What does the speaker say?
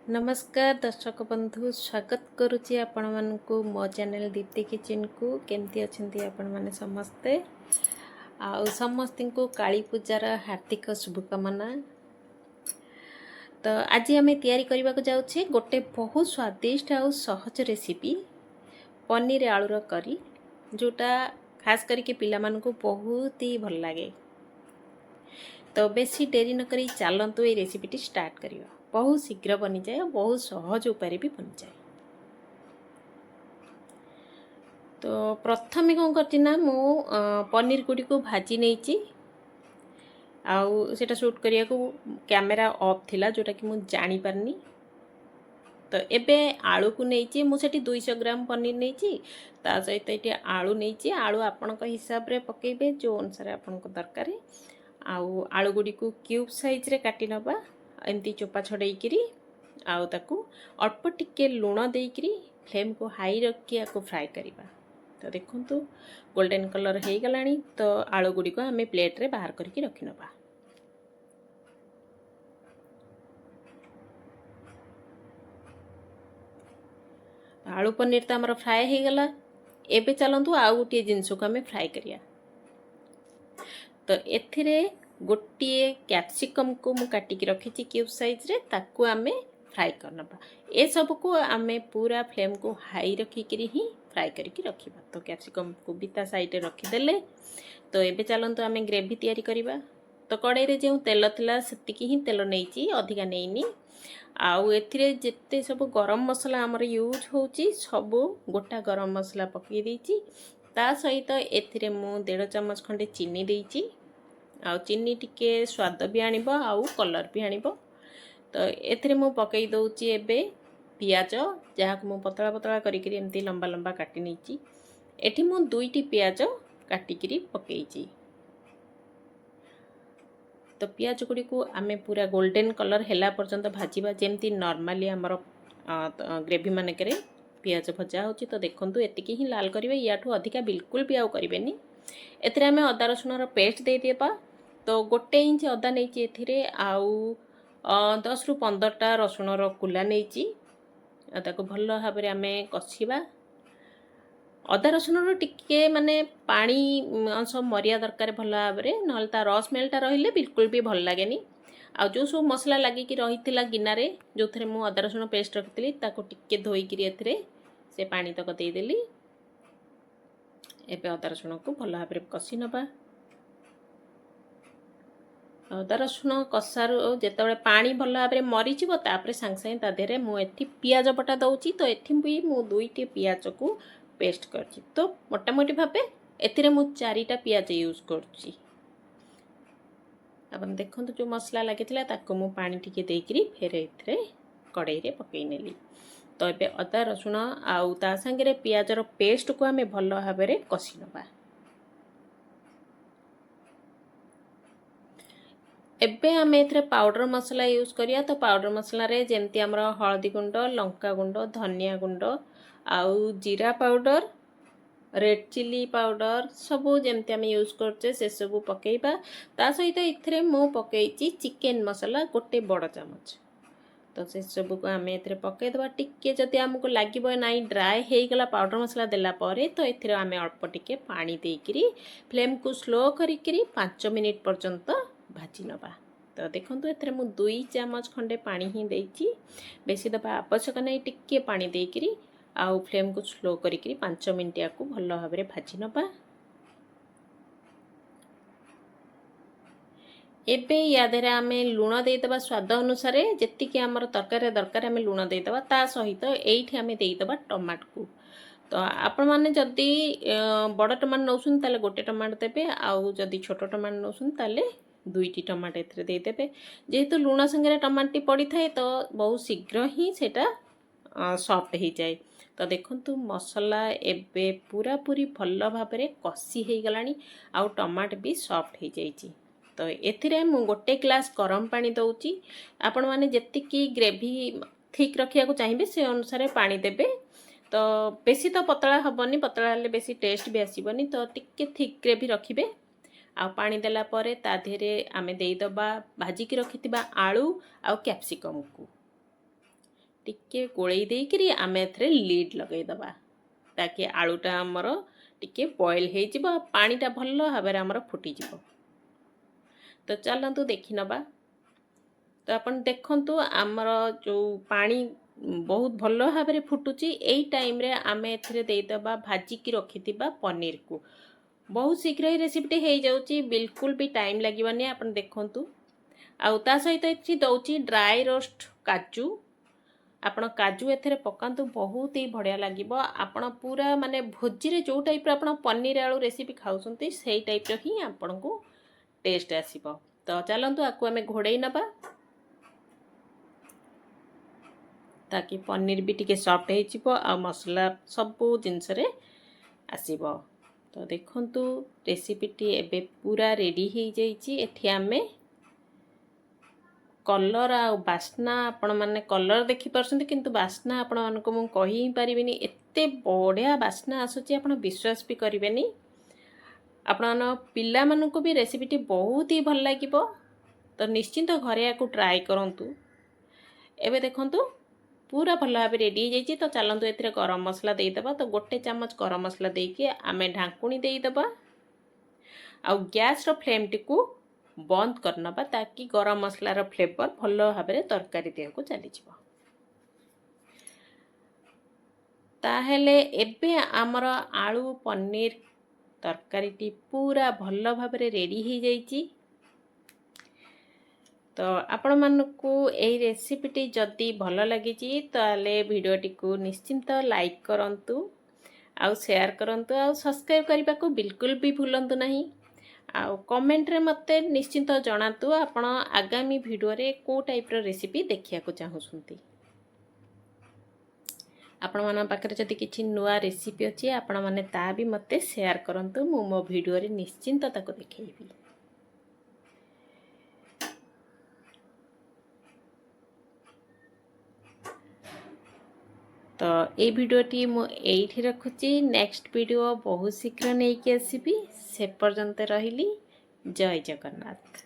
नमस्कार दर्शक बंधु स्वागत करुच्ची आपण मानकु मो चैनल दीप्ति किचन को केमती अच्छे आपण मैंने समस्ते आउ समस्त को काली पूजार हार्दिक शुभकामना। तो आज आम तैयारी करने को जाऊे गोटे बहुत स्वादिष्ट आउ सहज रेसिपी पनीर आलूर करी जोटा खास करके पिला मानकु बहुत ही भल लगे। तो बेसी डेरी न करी चलतु ये रेसिपीटी स्टार्ट करियो। बहुत शीघ्र बनी जाए और बहुत सहज उपाय भी बन जाए। तो प्रथम कौन करना मु पनीर गुड़ी को भाजी नहीं आउ सेटा शूट करिया को कैमेरा ऑफ थिला जोटा कि मु जानी पारनी। तो एबे आलू को नहीं मुझे 200 ग्राम पनीर नहीं ता सहित ये आलू नहीं आलू आपण हिसाब रे पकेबे जो अनुसार आपण दरकार आउ आलू गुड़ी को क्यूब साइज रे काटी नबा एमती चोपा छड़ेकरी आउ ताकू अल्प टिके लुण देकरी फ्लेम को हाई रखी या फ्राए करवा। तो देखंतु गोल्डन कलर हो गलानी। तो आलू गुड़ी को आम प्लेट रे बाहर करके रखी नबा। आलू पनीर तो आमर फ्राए हो गला। एबे चलतु आउ गोटे जिनस को आम फ्राए करिया। तो एथिरे गोटे कैप्सिकम को मु काटिकी रखी क्यूब साइज रे ताकू आमे फ्राए करनबा। ए सब को आमे पूरा फ्लेम को हाई रखिकरी ही फ्राए करके रखिबा। तो कैप्सिकम को भी ता साइड रे रखी देले। तो एबे चलंतु आमे ग्रेवी तैयारी करिबा। तो कड़ाई रे जे तेल थिला सेतिकी ही तेल नेइची अधिका नेइनी। आउ एथिरे जेते सब गरम मसला हमर यूज होची सब गोटा गरम मसला पकई देइची। ता सहित एथिरे मु 1.5 चम्मच खंडे चीनी देइची। आउ चीनी टिके स्वाद भी आनिब आउ कलर भी आनिब। तो एथिरे मु पकई दउची एबे पियाज जहाँ को मु पतला पतला करिकरी एमती लंबा लंबा काटी नैची। एठी मु 2टी पियाज काटिकरी पकईची। तो पियाज गुड़ी को आमे पूरा गोल्डन कलर हैला पर्यंत भाजीबा जेमती नॉर्मली हमर ग्रेवी मानकरे पियाज भजा होची। तो देखंतु एतिकी ही लाल करिवे याठू अधिका बिल्कुल भी आउ करिवेनी। एथिरे आमे अदा रसुन रो पेस्ट दे देबा। तो 1 इंच अदा नहीं एथिरे आउ 10 रु 15टा रसुन रो कुला नहीं ताको भल भाव में आमे कषिबा। अदा रसुन रो टिके माने पानी अंश मरिया दरकार भल भाव में नहले ता रस स्मेलटा रहिले बिल्कुल भी भल लागेनी। आ जो सब मसला लगी कि रही गिनारे जो थे मु अदा रसुन पेस्ट रखी ताको टिके धोईकरी एथिरे से पानी तक देदेली। एबे अदा रसुन को भल भाव में कषि नबा। अदा रसुन कषार जिते पानी भल भाव में मरीज तापर सांगे सांगे ता देहरे मुझे पियाज बटा दौची। तो एठी भी मु 2टी पियाज को पेस्ट करची। तो मोटामोटी भाव एथिरे मु 4टा पियाज यूज करची। अपन देखंतु जो मसला लगी ताको मु पानी टिके देकरी फेर एथिरे कड़ाई रे पकई नेली। तो एबे अदा रसुन आउ ता संगे पियाज रो पेस्ट को आमे भल भाव में कषि नबा। एबे आम ए पाउडर मसला यूज करिया। तो पाउडर मसला रे जेमती हमर हळदी गुंड लंका गुंड धनिया गुंड आउ जीरा पाउडर रेड चिली पाउडर सबू जेमती आम यूज करचे से सबू पकेइबा। ता सहित इथरे मु पकेइची चिकेन मसला गोटे बड़ चामच। तो से सबू को आम ए पकईदबा। टिके जदि आमको लगे ना ड्राए होगला पाउडर मसला देला परे तो एथिरे आम अल्प टिके पानी देकरी फ्लेम को स्लो करिकरी 5 मिनिट पर्यंत भाजी नबा। तो देखंतु एथरे मु 2 चम्मच खंडे पानी ही देइची। बेसी दबा आवश्यक नहीं टिके पानी देकरी आउ फ्लेम को स्लो करिकरी 5 मिनिट याकू भल भाव में भाजी नबा। एबे या देरे आमे लुण देइदबा स्वाद अनुसार जेतिकी हमर तरकारी दरकार आमे लुण देइदबा। ता सहित एइठी आमे देइदबा टमाटो को। तो आपण माने जदि बड़ टमाटो नौछन ताले गोटे टमाटो देबे आउ जदि छोट टमाटो नौछन ताले 2टी टमाटो एथरे दे देबे। जेहेतु लुण संगे टमाटो पड़ी थाए तो बहुत शीघ्र ही सेटा सॉफ्ट हो जाए। तो देखंतु मसला एबे पूरा पूरी भल भाव में कषि हो गलानी आउ टमाटो भी सॉफ्ट हो जाइए। तो एथिरे मु गोटे ग्लास गरम पानी दउची। आपण माने जेतिकी ग्रेवी ठीक रखिया को चाहिए से अनुसार पानी देबे। तो बेसी तो पतला हबनी पतला हेले बेसी टेस्ट भी आसीबनी। तो टिके थिक ग्रेवी रखिबे। आ पानी देला परे ता धेरे आमे देइदबा भाजी की रखिथिबा आलू आ कैप्सिकम को। टिके गोलई देकरी आम एथरे लीड लगई दबा ताकि आलूटा आमर टिके बॉयल हो जिवो पानीटा भल भाव आमर फुटी जिवो। तो चलतु देखि नबा। तो अपन देखंतु आमर जो पानी बहुत भल भाव में फुटुची एई टाइम रे आमे एथरे देई दबा भाजी की रखिथिबा पनीर को। बहुत शीघ्र ही रेसिपीटी हो जाउची, बिल्कुल भी टाइम लागिवनी। अपन देखंतु आउ ता सहित एथि दउची ड्राई रोस्ट काजू। आपण काजू एथरे पकांतु बहुत ही बढ़िया लागिबो। आपण पूरा माने भोजी रे जो टाइप रो आपण पनीर आलू रेसिपी खाउसंती सेही टाइप रो ही आपण को टेस्ट आसीबो। तो चलंतु आकु हमें घोड़े नबा ताकि पनीर भी टिके सॉफ्ट हो जिवो आ मसला सब जिनस रे आसीबो। तो देखंतु रेसिपीटी एबे पूरा रेडी हो जाइए। एठी आमे कलर आ बास्ना आपण माने कलर देखि परसंती किंतु बास्ना आपण मानको मु कहि परिबिनी एते बढ़िया बास्ना आसुची आपण विश्वास भी करिवेनी। आपण पिला मानको भी रेसिपीटी बहुत ही भल लागिबो। तो निश्चिंत घरे आकु ट्राई करंतु। एबे देखंतु पूरा भल भाव रेडी हो जाइए। तो चलतु एथिरे गरम मसला देदबा। तो गोटे चम्मच गरम मसला देके आमे ढांकुणी देदबा आ गैस रो फ्लेम टिकु बंद करनबा ताकि गरम मसला रो फ्लेवर भल भाव में तरकारी देह को चली जिवो। ताहेले एबे आमर आलू पनीर तरकारी पूरा भल भाव में रेडी हो जाइए। तो आपण मानकु एई रेसिपीटी जदि भल लगी ताले वीडियोटी को निश्चिंत लाइक करंतु आउ शेयर करंतु आउ सब्सक्राइब करने को बिल्कुल भी भूलंतु नहीं। आउ कमेंट रे मते निश्चिंत जणातु आपण आगामी वीडियो रे को टाइप रो रेसिपी देखिया को चाहुसंती। आपण मन पाखरे जदि किछि नुआ रेसिपी अछि आपण माने ता भी मते शेयर करंतु। मु मो वीडियो रे निश्चिंत ताको देखैबी। तो ये वीडियोटी मु एठी रखुची। नेक्स्ट वीडियो बहुत शीघ्र नहीं कि आसीबी। से पर्यंत रहिली। जय जगन्नाथ।